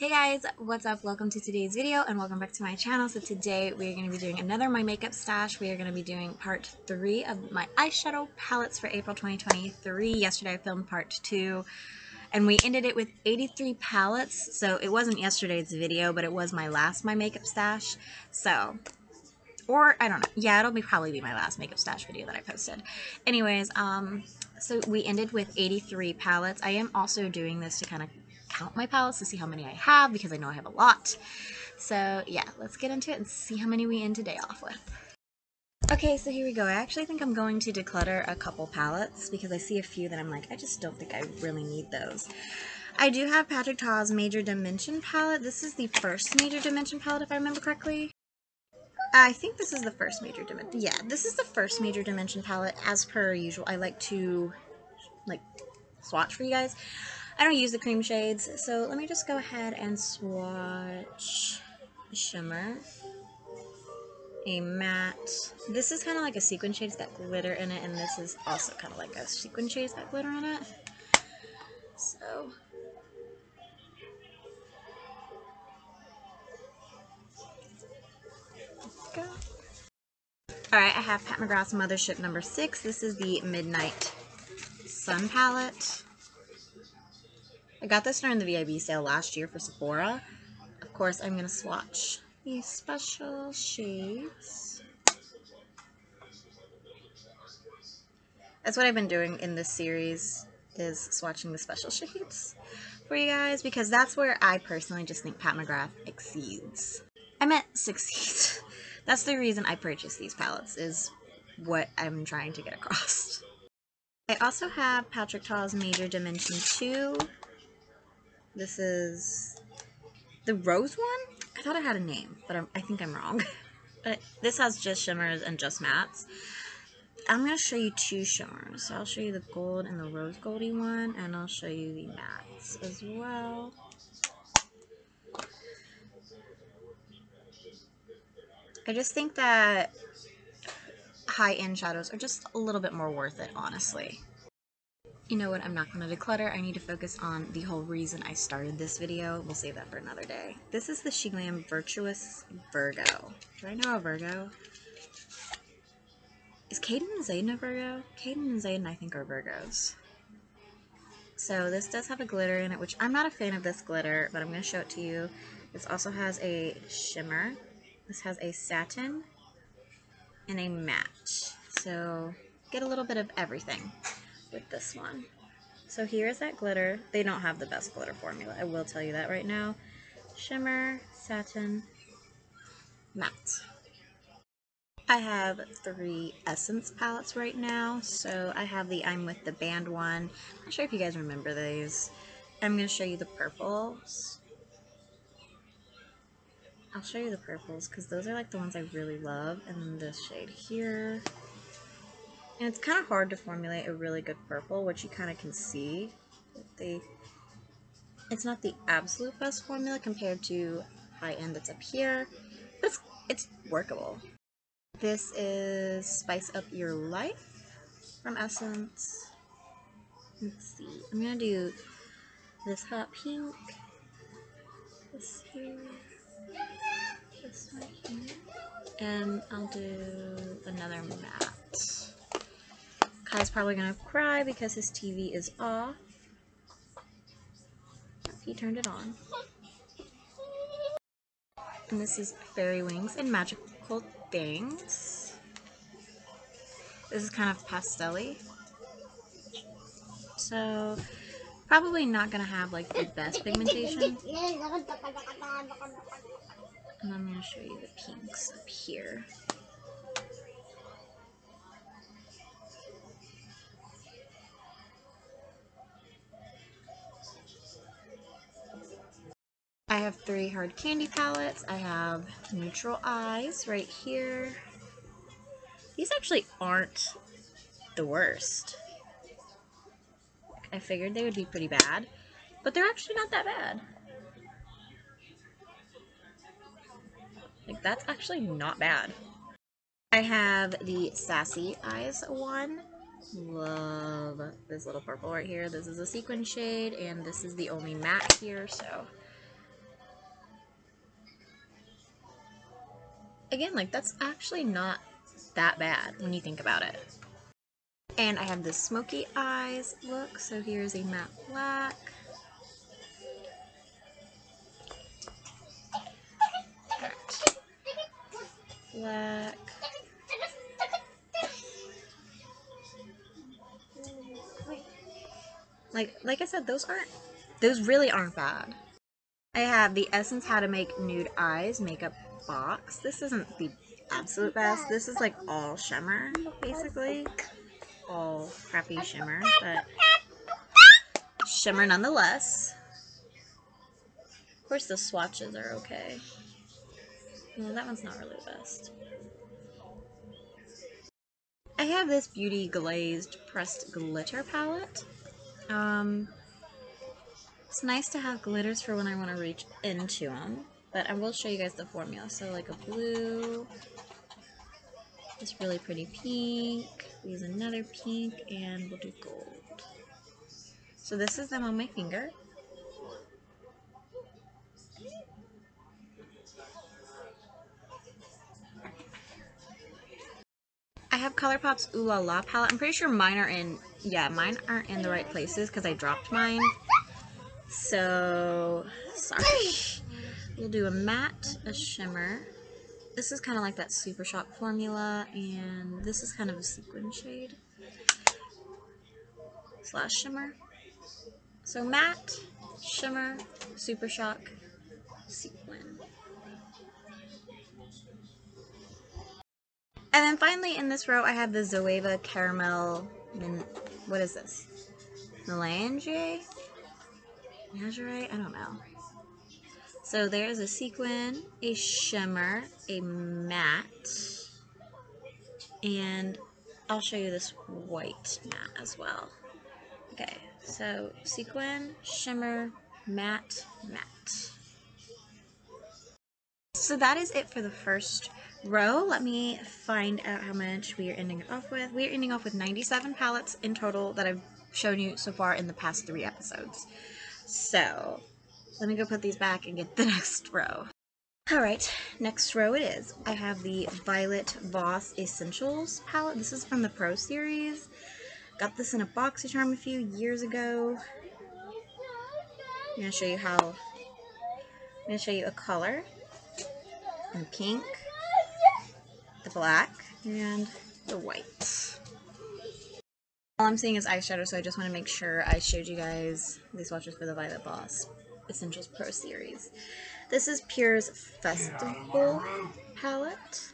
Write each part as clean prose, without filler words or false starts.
Hey guys, what's up? Welcome to today's video and welcome back to my channel. So today we are going to be doing another My Makeup Stash. We are going to be doing part 3 of my eyeshadow palettes for April 2023. Yesterday I filmed part 2 and we ended it with 83 palettes. So it wasn't yesterday's video, but it was my last My Makeup Stash. So, or I don't know. Yeah, it'll probably be my last Makeup Stash video that I posted. Anyways, so we ended with 83 palettes. I am also doing this to kind of count my palettes to see how many I have because I know I have a lot. So yeah, let's get into it and see how many we end today off with. Okay, so here we go. I actually think I'm going to declutter a couple palettes because I see a few that I'm like, I just don't think I really need those. I do have Patrick Ta's Major Dimension palette. This is the first Major Dimension palette if I remember correctly. I think this is the first Major Dimension. Yeah, this is the first Major Dimension palette. As per usual, I like to swatch for you guys. I don't use the cream shades, so let me just go ahead and swatch a shimmer, a matte. This is kind of like a sequin shade, it's got glitter in it, and this is also kind of like a sequin shade, it's got glitter in it. So, go. Alright, I have Pat McGrath's Mothership number 6. This is the Midnight Sun palette. I got this during the VIB sale last year for Sephora. Of course, I'm going to swatch these special shades. That's what I've been doing in this series, is swatching the special shades for you guys, because that's where I personally just think Pat McGrath exceeds. I meant succeeds. That's the reason I purchased these palettes, is what I'm trying to get across. I also have Patrick Ta's Major Dimension 2. This is the rose one? I thought it had a name, but I think I'm wrong. But this has just shimmers and just mattes. I'm going to show you two shimmers. I'll show you the gold and the rose goldy one, and I'll show you the mattes as well. I just think that high-end shadows are just a little bit more worth it, honestly. You know what, I'm not going to declutter. I need to focus on the whole reason I started this video. We'll save that for another day. This is the Sheglam Virtuous Virgo. Do I know a Virgo? Is Caden and Zayden a Virgo? Caden and Zayden, I think, are Virgos. So this does have a glitter in it, which I'm not a fan of this glitter, but I'm going to show it to you. This also has a shimmer. This has a satin and a matte. So get a little bit of everything with this one. So here is that glitter. They don't have the best glitter formula, I will tell you that right now. Shimmer, satin, matte. I have 3 Essence palettes right now. So I have the I'm With the Band one. I'm not sure if you guys remember these. I'm going to show you the purples. I'll show you the purples because those are like the ones I really love. And then this shade here. And it's kind of hard to formulate a really good purple, which you kind of can see. It's not the absolute best formula compared to high end that's up here, but it's workable. This is Spice Up Your Life from Essence. Let's see. I'm going to do this hot pink. This here. This one here. And I'll do another matte. Kai's probably going to cry because his TV is off. He turned it on. And this is Fairy Wings and Magical Things. This is kind of pastel-y. So, probably not going to have like the best pigmentation. And I'm going to show you the pinks up here. I have 3 hard candy palettes. I have Neutral Eyes right here. These actually aren't the worst. I figured they would be pretty bad, but they're actually not that bad. Like, that's actually not bad. I have the Sassy Eyes one. Love this little purple right here. This is a sequin shade, and this is the only matte here, so again, like, that's actually not that bad when you think about it. And I have this smoky eyes look, so here's a matte black. Black. Like I said, those really aren't bad. I have the Essence How to Make Nude Eyes makeup box. This isn't the absolute best. This is like all shimmer, basically. All crappy shimmer, but shimmer nonetheless. Of course the swatches are okay. Well, that one's not really the best. I have this Beauty Glazed Pressed Glitter palette. It's nice to have glitters for when I want to reach into them, but I will show you guys the formula. So like a blue, this really pretty pink, we use another pink, and we'll do gold. So this is them on my finger. I have ColourPop's Ooh La La palette. I'm pretty sure mine are in, yeah, mine aren't in the right places because I dropped mine. So, sorry. We'll do a matte, a shimmer. This is kind of like that Super Shock formula, and this is kind of a sequin shade. Slash shimmer. So matte, shimmer, Super Shock, sequin. And then finally in this row I have the Zoeva Caramel, what is this? Melange? I don't know. So there's a sequin, a shimmer, a matte, and I'll show you this white matte as well. Okay, so sequin, shimmer, matte, matte. So that is it for the first row. Let me find out how much we are ending it off with. We are ending off with 97 palettes in total that I've shown you so far in the past 3 episodes. So let me go put these back and get the next row. Alright, next row it is. I have the Violet Voss Essentials palette. This is from the Pro Series. Got this in a BoxyCharm a few years ago. I'm going to show you a color. And pink, the black, and the white. All I'm seeing is eyeshadow, so I just want to make sure I showed you guys these swatches for the Violet Voss Essentials Pro Series. This is Pure's Festival palette.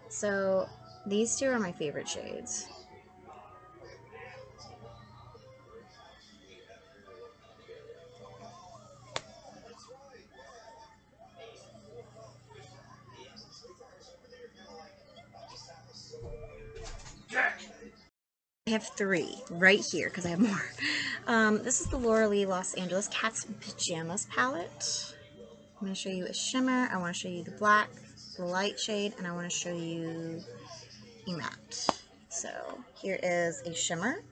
So these two are my favorite shades. I have 3 right here because I have more. This is the Laura Lee Los Angeles Cat's Pajamas palette. I'm going to show you a shimmer. I want to show you the black, the light shade, and I want to show you a matte. So here is a shimmer,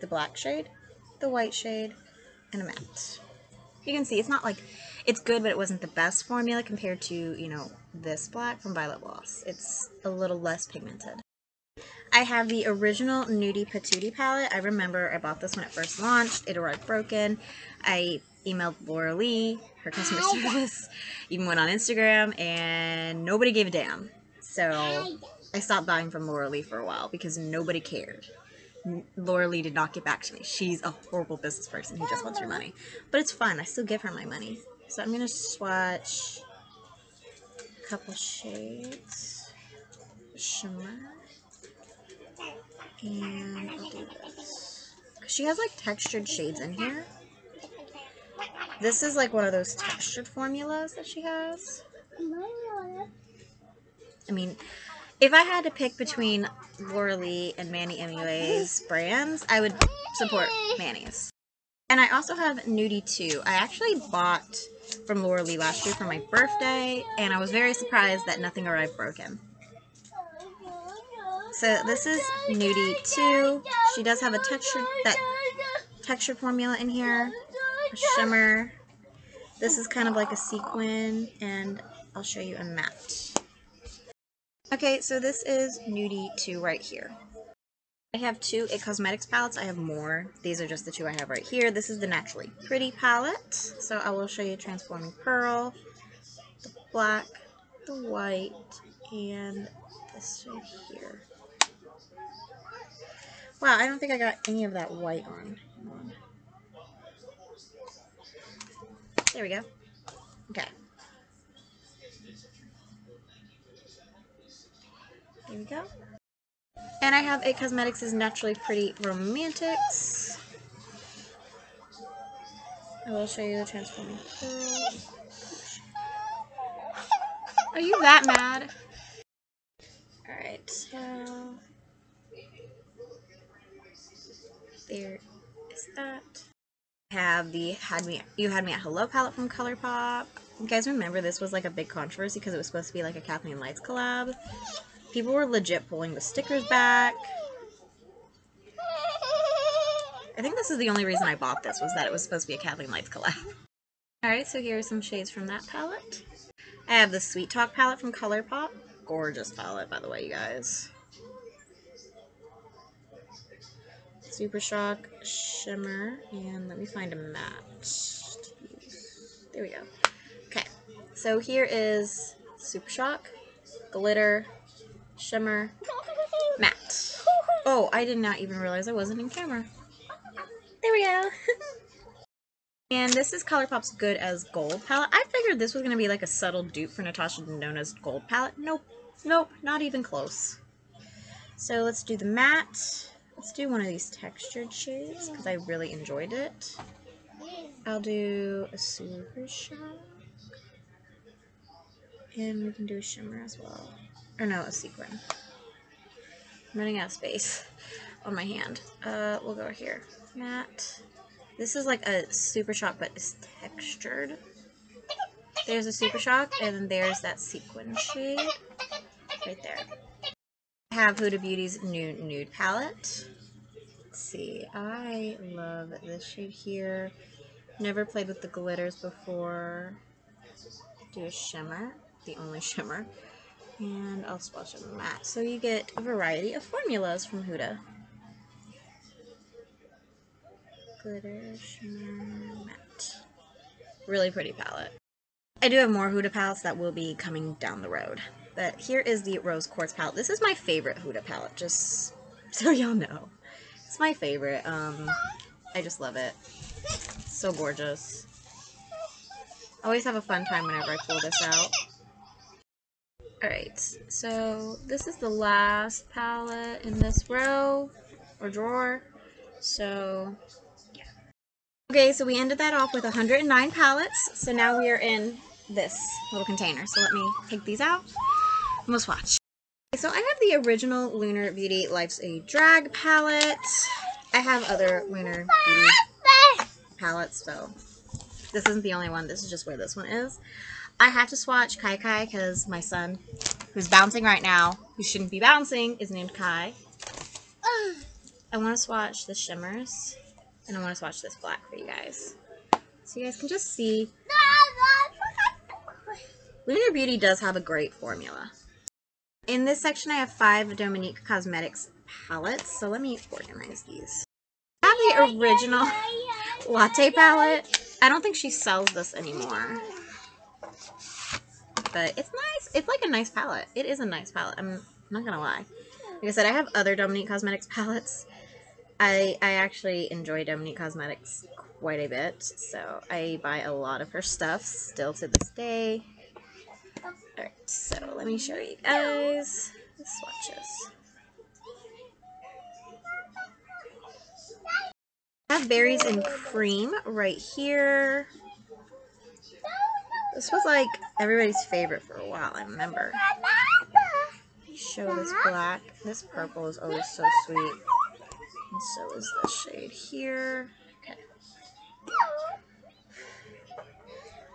the black shade, the white shade, and a matte. You can see it's not like, it's good, but it wasn't the best formula compared to, you know, this black from Violet Voss. It's a little less pigmented. I have the original Nudie Patootie palette. I remember I bought this when it first launched. It arrived broken. I emailed Laura Lee, her customer service, even went on Instagram, and nobody gave a damn. So I stopped buying from Laura Lee for a while because nobody cared. Laura Lee did not get back to me. She's a horrible business person who just wants your money. But it's fine. I still give her my money. So I'm going to swatch a couple shades. Shimmer. And I'll do this. She has like textured shades in here. This is like one of those textured formulas that she has. I mean, if I had to pick between Laura Lee and Manny MUA's brands, I would support Manny's. And I also have Nudie 2. I actually bought from Laura Lee last year for my birthday, and I was very surprised that nothing arrived broken. So this is Nudie 2. She does have a textured formula in here, a shimmer, This is kind of like a sequin, and I'll show you a matte. Okay, so this is Nudie 2 right here. I have two It Cosmetics palettes. I have more. These are just the two I have right here. This is the Naturally Pretty palette. So I will show you Transforming Pearl, the black, the white, and this shade here. Wow, I don't think I got any of that white on. There we go. Okay. Here we go. And I have It Cosmetics' Naturally Pretty Romantics. I will show you the Transforming Pearl. Are you that mad? Alright, so there is that. I have the You Had Me at Hello palette from ColourPop. You guys remember this was like a big controversy because it was supposed to be like a Kathleen Lights collab. People were legit pulling the stickers back. I think this is the only reason I bought this, was that it was supposed to be a Kathleen Lights collab. Alright, so here are some shades from that palette. I have the Sweet Talk palette from ColourPop. Gorgeous palette, by the way, you guys. Super Shock, Shimmer, and let me find a matte. There we go. Okay, so here is Super Shock, Glitter, Shimmer, Matte. Oh, I did not even realize I wasn't in camera. There we go. And this is ColourPop's Good as Gold palette. I figured this was going to be like a subtle dupe for Natasha Denona's Gold palette. Nope. Nope, not even close. So let's do the matte. Let's do one of these textured shades because I really enjoyed it. I'll do a Super Shock. And we can do a shimmer as well. Or no, a sequin. I'm running out of space on my hand. We'll go here. Matte. This is like a Super Shock, but it's textured. There's a Super Shock, and then there's that sequin shade right there. I have Huda Beauty's new nude palette. Let's see. I love this shade here. Never played with the glitters before. Do a shimmer, the only shimmer. And I'll swatch a matte. So you get a variety of formulas from Huda. Glitter, shimmer, matte. Really pretty palette. I do have more Huda palettes that will be coming down the road. But here is the Rose Quartz palette. This is my favorite Huda palette, just so y'all know. It's my favorite. I just love it. So gorgeous. I always have a fun time whenever I pull this out. Alright, so this is the last palette in this row, or drawer. So, yeah. Okay, so we ended that off with 109 palettes. So now we are in this little container. So let me take these out and we'll swatch. Okay, so I have the original Lunar Beauty Life's a Drag palette. I have other Lunar Beauty palettes, so this isn't the only one. This is just where this one is. I have to swatch Kai Kai because my son, who's bouncing right now, who shouldn't be bouncing, is named Kai. I want to swatch the shimmers, and I want to swatch this black for you guys. So you guys can just see. Lunar Beauty does have a great formula. In this section, I have 5 Dominique Cosmetics palettes, so let me organize these. I have the original Latte palette. I don't think she sells this anymore. But it's nice. It's like a nice palette. It is a nice palette. I'm not gonna lie. Like I said, I have other Dominique Cosmetics palettes. I actually enjoy Dominique Cosmetics quite a bit, so I buy a lot of her stuff still to this day. Alright, so let me show you guys the swatches. I have Berries and Cream right here. This was like everybody's favorite for a while, I remember. Show this black. This purple is always so sweet. And so is this shade here. Okay.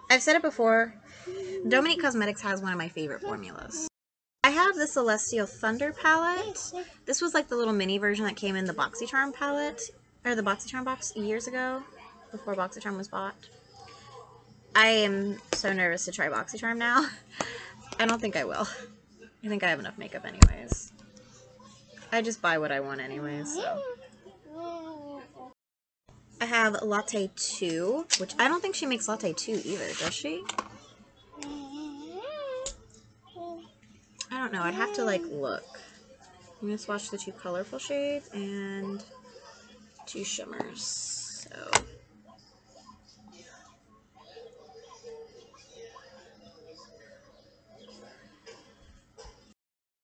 I've said it before, Dominique Cosmetics has one of my favorite formulas. I have the Celestial Thunder palette. This was like the little mini version that came in the BoxyCharm palette, or the BoxyCharm box years ago, before BoxyCharm was bought. I am so nervous to try BoxyCharm now. I don't think I will. I think I have enough makeup anyways. I just buy what I want anyways, so. I have Latte 2, which I don't think she makes Latte 2 either, does she? I don't know. I'd have to, like, look. I'm going to swatch the 2 colorful shades and 2 shimmers. So.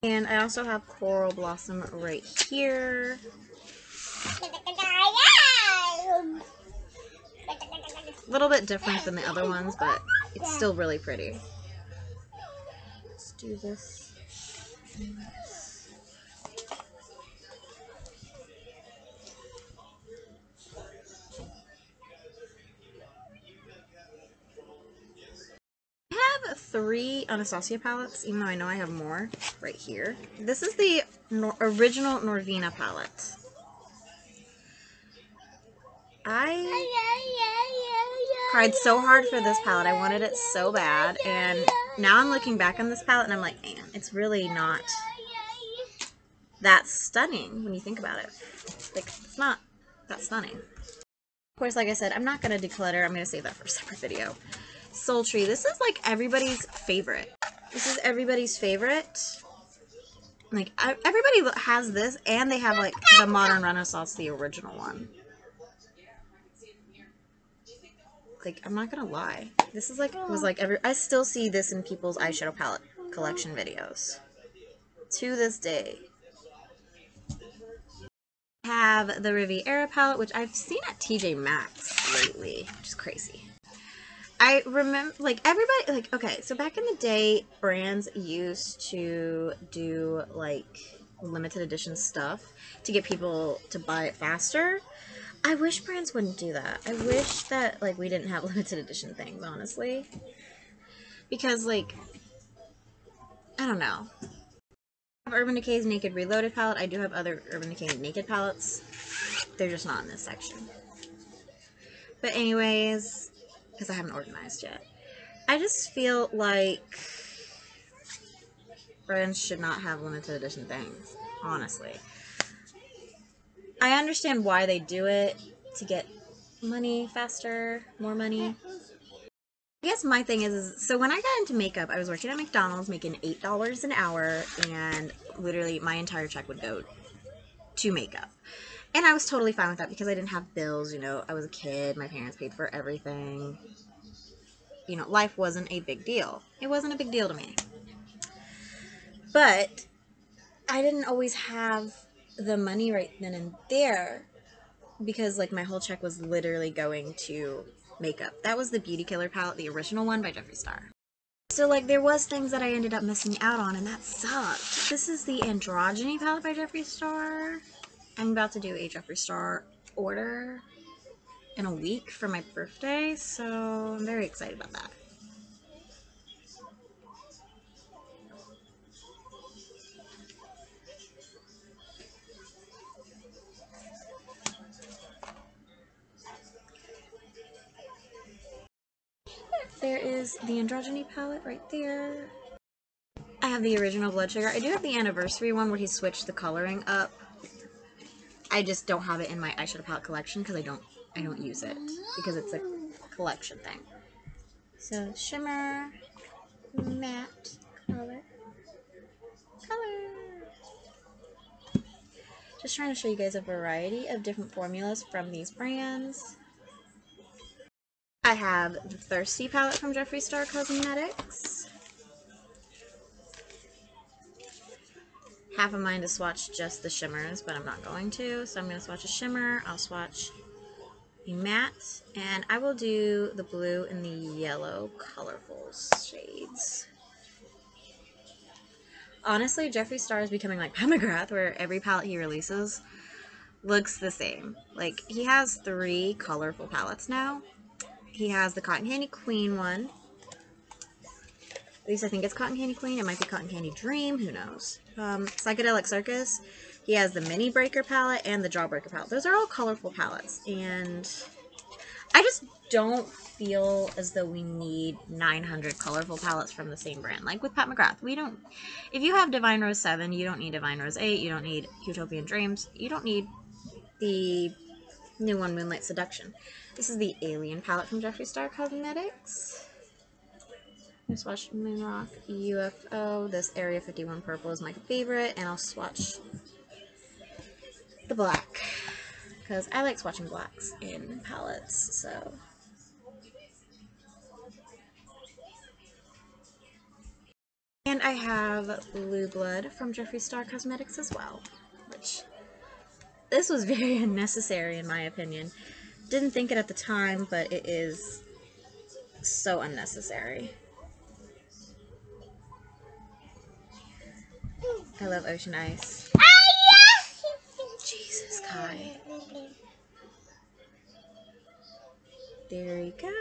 And I also have Coral Blossom right here. A little bit different than the other ones, but it's still really pretty. Let's do this. I have 3 Anastasia palettes, even though I know I have more right here. This is the original Norvina palette. I cried so hard for this palette. I wanted it so bad, and now I'm looking back on this palette and I'm like, man, it's really not that stunning when you think about it. Like, it's not that stunning. Of course, like I said, I'm not going to declutter. I'm going to save that for a separate video. Sultry. This is like everybody's favorite. This is everybody's favorite. Like, everybody has this, and they have like the Modern Renaissance, the original one. Like, I'm not gonna lie. This is like, I still see this in people's eyeshadow palette collection videos. To this day. I have the Riviera palette, which I've seen at TJ Maxx lately, which is crazy. I remember, like, everybody, like, okay, so back in the day, brands used to do, like, limited edition stuff to get people to buy it faster. I wish brands wouldn't do that. I wish that, like, we didn't have limited edition things, honestly. Because, like, I don't know. I have Urban Decay's Naked Reloaded palette. I do have other Urban Decay Naked palettes. They're just not in this section. But anyways, because I haven't organized yet. I just feel like brands should not have limited edition things, honestly. I understand why they do it, to get money faster, more money. I guess my thing is, so when I got into makeup, I was working at McDonald's making $8 an hour, and literally my entire check would go to makeup. And I was totally fine with that because I didn't have bills, you know, I was a kid, my parents paid for everything. You know, life wasn't a big deal. It wasn't a big deal to me. But I didn't always have the money right then and there because, like, my whole check was literally going to makeup. That was the Beauty Killer palette, the original one by Jeffree Star. So, like, there was things that I ended up missing out on, and that sucked. This is the Androgyny palette by Jeffree Star. I'm about to do a Jeffree Star order in a week for my birthday, so I'm very excited about that. There is the Androgyny palette right there. I have the original Blood Sugar. I do have the anniversary one where he switched the coloring up. I just don't have it in my eyeshadow palette collection because I don't use it because it's a collection thing. So shimmer, matte, color. Just trying to show you guys a variety of different formulas from these brands. I have the Thirsty palette from Jeffree Star Cosmetics. Half of mine to swatch just the shimmers, but I'm not going to. So I'm going to swatch a shimmer. I'll swatch a matte, and I will do the blue and the yellow colorful shades. Honestly, Jeffree Star is becoming like Pat McGrath, where every palette he releases looks the same. Like, he has 3 colorful palettes now. He has the Cotton Candy Queen one. At least I think it's Cotton Candy Queen. It might be Cotton Candy Dream. Who knows? Psychedelic Circus. He has the Mini Breaker palette and the Jawbreaker palette. Those are all colorful palettes. And I just don't feel as though we need 900 colorful palettes from the same brand. Like with Pat McGrath, we don't, if you have Divine Rose 7, you don't need Divine Rose 8, you don't need Utopian Dreams, you don't need the new one, Moonlight Seduction. This is the Alien palette from Jeffree Star Cosmetics. I swatched Moonrock, UFO, this Area 51 purple is my favorite, and I'll swatch the black, because I like swatching blacks in palettes, so. And I have Blue Blood from Jeffree Star Cosmetics as well, which, this was very unnecessary in my opinion. Didn't think it at the time, but it is so unnecessary. I love Ocean Ice. Jesus, Kai. There we go.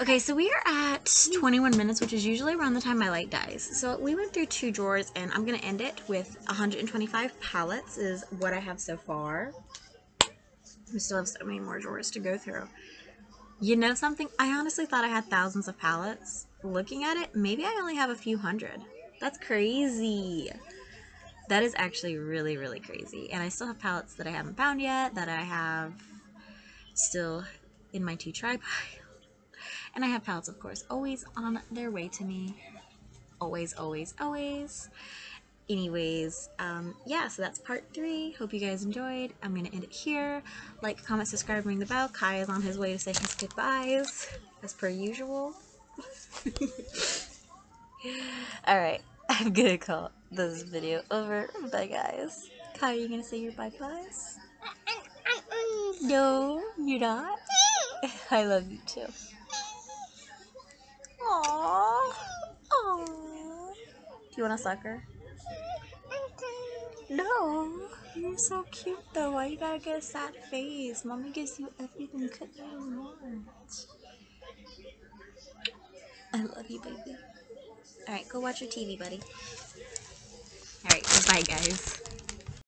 Okay, so we are at 21 minutes, which is usually around the time my light dies. So we went through 2 drawers, and I'm going to end it with 125 palettes is what I have so far. We still have so many more drawers to go through. You know something? I honestly thought I had thousands of palettes. Looking at it, maybe I only have a few hundred. That's crazy. That is actually really, really crazy. And I still have palettes that I haven't found yet, that I have still in my 2 try pile. And I have palettes, of course, always on their way to me. Always, always, always. Anyways, yeah, so that's part 3. Hope you guys enjoyed. I'm going to end it here. Like, comment, subscribe, ring the bell. Kai is on his way to say his goodbyes, as per usual. Alright, I'm going to call this video over. Bye, guys. Kai, are you going to say your bye-byes? No, you're not? I love you, too. Aww. Aww. Do you want a sucker? No. You're so cute though. Why you gotta get a sad face? Mommy gives you everything you want. I love you, baby. Alright, go watch your TV, buddy. Alright, bye guys.